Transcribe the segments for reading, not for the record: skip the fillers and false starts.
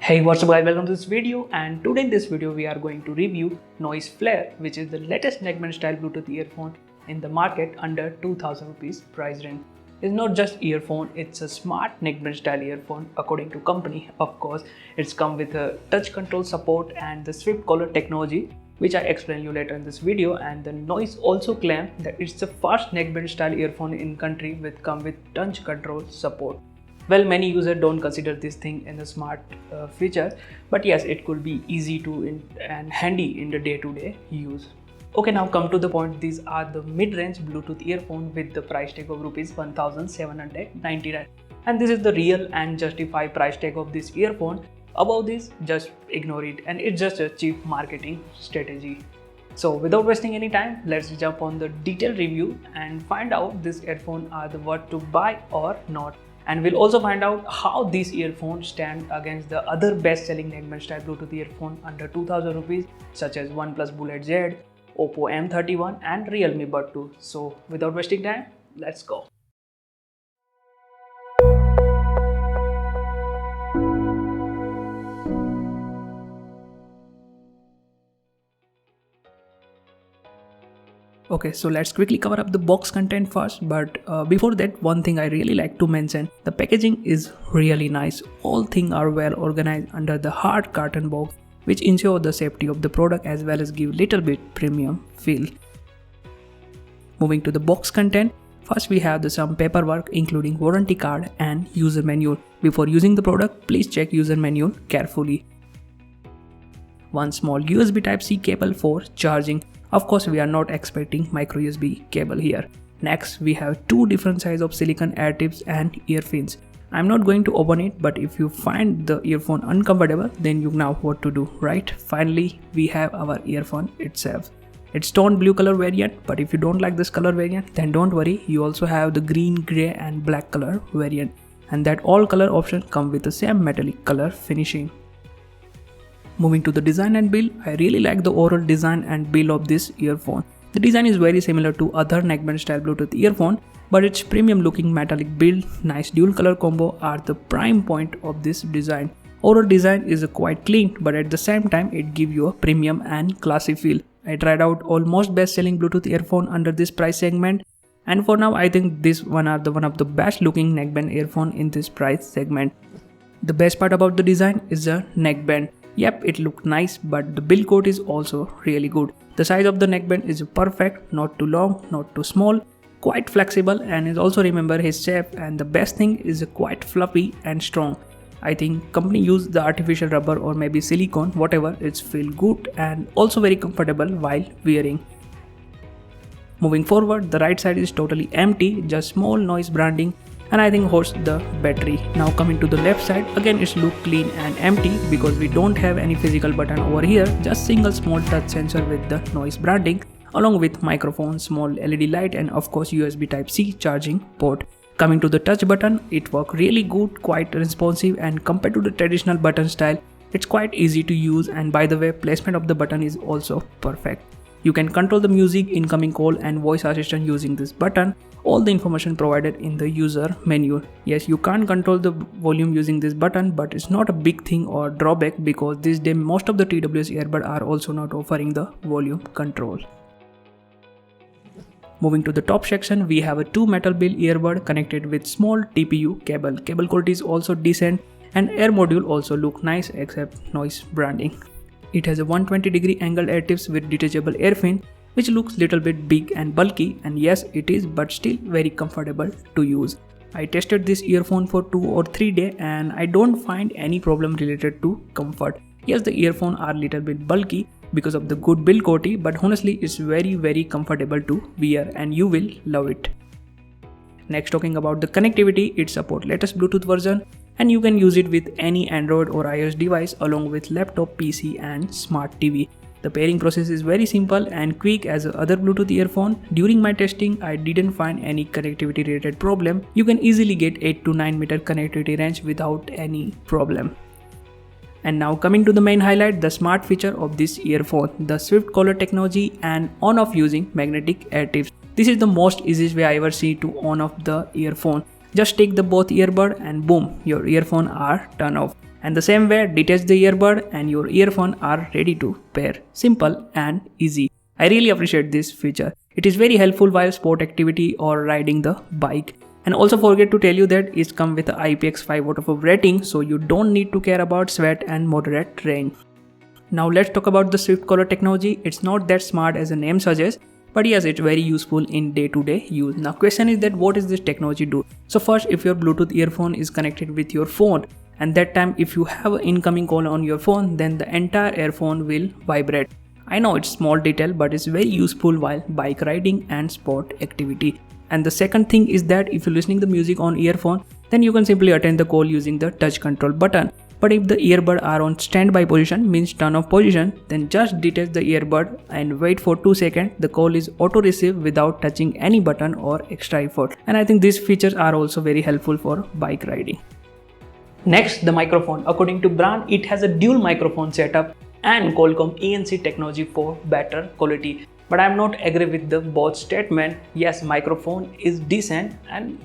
Hey, what's up guys, welcome to this video, and today in this video we are going to review Noise Flair, which is the latest neckband style Bluetooth earphone in the market under 2000 rupees price range. It's not just earphone, it's a smart neckband style earphone according to company. Of course, it's come with a touch control support and the swift color technology, which I explain you later in this video. And the Noise also claim that it's the first neckband style earphone in country with come with touch control support. Well, many users don't consider this thing in the smart features, but yes, it could be easy to and handy in the day-to-day use. Okay, now come to the point. These are the mid-range Bluetooth earphone with the price tag of rupees 1799, and this is the real and justified price tag of this earphone. Above this, just ignore it, and it's just a cheap marketing strategy. So without wasting any time, let's jump on the detailed review and find out this earphone are the worth to buy or not. And we'll also find out how these earphones stand against the other best-selling neckband style Bluetooth earphone under 2000 rupees, such as OnePlus Bullet Z, Oppo M31 and Realme Bud 2. So without wasting time, let's go. Okay, so let's quickly cover up the box content first, but before that, one thing I really like to mention, the packaging is really nice. All things are well organized under the hard carton box, which ensure the safety of the product as well as give little bit premium feel. Moving to the box content, first we have some paperwork including warranty card and user manual. Before using the product, please check user manual carefully. One small USB Type-C cable for charging. Of course, we are not expecting micro USB cable here. Next, we have two different sizes of silicone air tips and ear fins. I'm not going to open it, but if you find the earphone uncomfortable, then you know what to do, right? Finally, we have our earphone itself. It's tone blue color variant, but if you don't like this color variant, then don't worry. You also have the green, gray and black color variant, and that all color option come with the same metallic color finishing. Moving to the design and build, I really like the overall design and build of this earphone. The design is very similar to other neckband style Bluetooth earphone, but its premium looking metallic build, nice dual color combo are the prime point of this design. Overall design is quite clean, but at the same time it gives you a premium and classy feel. I tried out almost best selling Bluetooth earphone under this price segment, and for now I think this one are one of the best looking neckband earphone in this price segment. The best part about the design is the neckband. Yep, it looked nice, but the build quality is also really good. The size of the neckband is perfect, not too long, not too small, quite flexible, and is also remember his shape, and the best thing is quite fluffy and strong. I think company used the artificial rubber or maybe silicone, whatever, it's feel good and also very comfortable while wearing. Moving forward, the right side is totally empty, just small noise branding, and I think holds the battery. Now coming to the left side, again it's look clean and empty because we don't have any physical button over here, just single small touch sensor with the noise branding along with microphone, small LED light and of course USB Type-C charging port. Coming to the touch button, it works really good, quite responsive, and compared to the traditional button style, it's quite easy to use, and by the way, placement of the button is also perfect. You can control the music, incoming call and voice assistant using this button. All the information provided in the user manual. Yes, you can't control the volume using this button, but it's not a big thing or drawback because these days most of the TWS earbud are also not offering the volume control. Moving to the top section, we have a two metal bill earbud connected with small TPU cable. Cable quality is also decent and air module also look nice except noise branding. It has a 120-degree angled air tips with detachable air fin, which looks little bit big and bulky, and yes it is, but still very comfortable to use. I tested this earphone for 2 or 3 days and I don't find any problem related to comfort. Yes, the earphones are little bit bulky because of the good build quality, but honestly it's very comfortable to wear and you will love it. Next, talking about the connectivity, it supports latest Bluetooth version and you can use it with any Android or iOS device along with laptop, PC and smart TV. The pairing process is very simple and quick as other Bluetooth earphone. During my testing, I didn't find any connectivity related problem. You can easily get 8 to 9 meter connectivity range without any problem. And now coming to the main highlight, the smart feature of this earphone, the swift color technology and on off using magnetic air tips. This is the most easiest way I ever see to on off the earphone. Just take the both earbud and boom, your earphone are turned off. And the same way, detach the earbud and your earphone are ready to pair. Simple and easy. I really appreciate this feature. It is very helpful while sport activity or riding the bike. And also forget to tell you that it comes with a IPX5 waterproof rating, so you don't need to care about sweat and moderate rain. Now let's talk about the Swift collar technology. It's not that smart as the name suggests, but yes, it's very useful in day-to-day use. Now question is that what is this technology do? So first, if your Bluetooth earphone is connected with your phone, and that time if you have an incoming call on your phone, then the entire earphone will vibrate. I know it's small detail, but it's very useful while bike riding and sport activity. And the second thing is that if you're listening to music on earphone, then you can simply attend the call using the touch control button. But if the earbud are on standby position, means turn off position, then just detach the earbud and wait for 2 seconds. The call is auto receive without touching any button or extra effort. And I think these features are also very helpful for bike riding. Next, the microphone. According to brand, it has a dual microphone setup and Qualcomm ENC technology for better quality. But I'm not agree with the both statement. Yes, microphone is decent and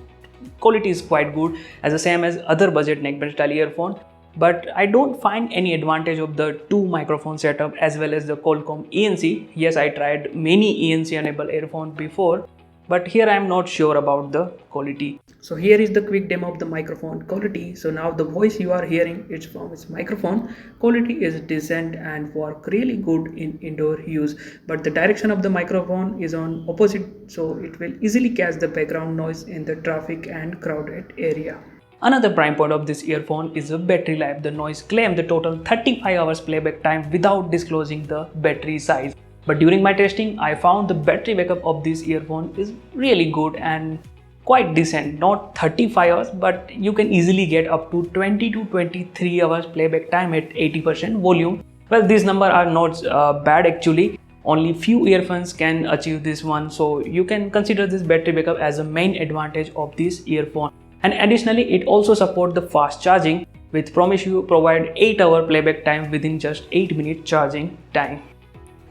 quality is quite good as the same as other budget neckband style earphone. But I don't find any advantage of the two microphone setup as well as the Qualcomm ENC. Yes, I tried many ENC enabled earphones before, but here I am not sure about the quality. So here is the quick demo of the microphone quality. So now the voice you are hearing, it's from its microphone. Quality is decent and work really good in indoor use. But the direction of the microphone is on opposite, so it will easily catch the background noise in the traffic and crowded area. Another prime point of this earphone is the battery life. The Noise claimed the total 35 hours playback time without disclosing the battery size. But during my testing, I found the battery backup of this earphone is really good and quite decent. Not 35 hours, but you can easily get up to 20 to 23 hours playback time at 80% volume. Well, these numbers are not bad actually. Only few earphones can achieve this one, so you can consider this battery backup as a main advantage of this earphone. And additionally, it also supports the fast charging, which promise you provide 8-hour playback time within just 8 minute charging time.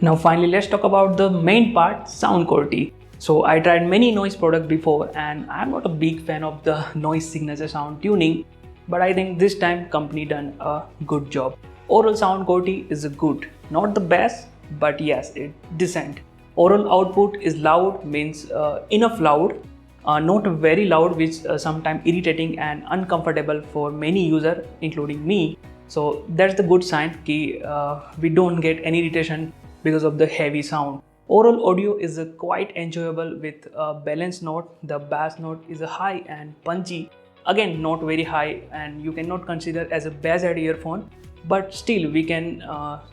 Now finally, let's talk about the main part, sound quality. So I tried many noise products before and I'm not a big fan of the noise signature sound tuning, but I think this time company done a good job. Oral sound quality is good, not the best, but yes, it's decent. Oral output is loud, means enough loud, not very loud, which sometimes irritating and uncomfortable for many users including me. So that's the good sign कि we don't get any irritation because of the heavy sound. Oral audio is quite enjoyable with a balanced note. The bass note is high and punchy. Again, not very high, and you cannot consider as a bass-head earphone, but still we can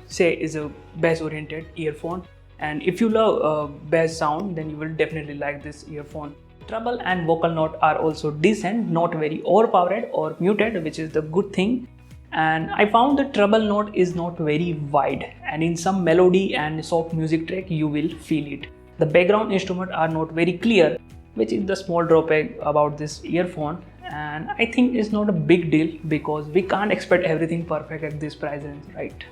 say is a bass-oriented earphone. And if you love bass sound, then you will definitely like this earphone. Treble and vocal note are also decent, not very overpowered or muted, which is the good thing. And I found the treble note is not very wide, and in some melody and soft music track you will feel it. The background instruments are not very clear, which is the small drawback about this earphone, and I think it's not a big deal because we can't expect everything perfect at this price range, right?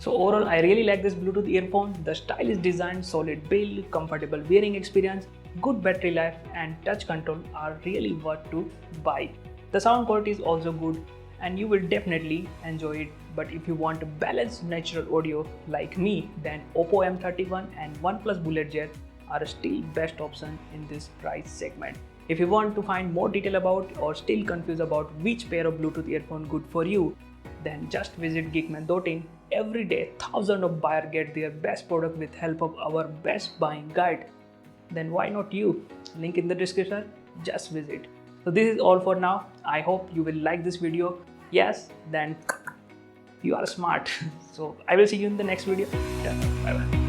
So overall, I really like this Bluetooth earphone. The stylish design, solid build, comfortable wearing experience, good battery life and touch control are really worth to buy. The sound quality is also good and you will definitely enjoy it. But if you want a balanced natural audio like me, then Oppo M31 and OnePlus Bullet Jet are still best option in this price segment. If you want to find more detail about or still confused about which pair of Bluetooth earphone good for you, then just visit geekman.in. Every day, thousands of buyers get their best product with help of our best buying guide. Then why not you? Link in the description, just visit. So this is all for now. I hope you will like this video. Yes, then you are smart. So I will see you in the next video. Bye bye.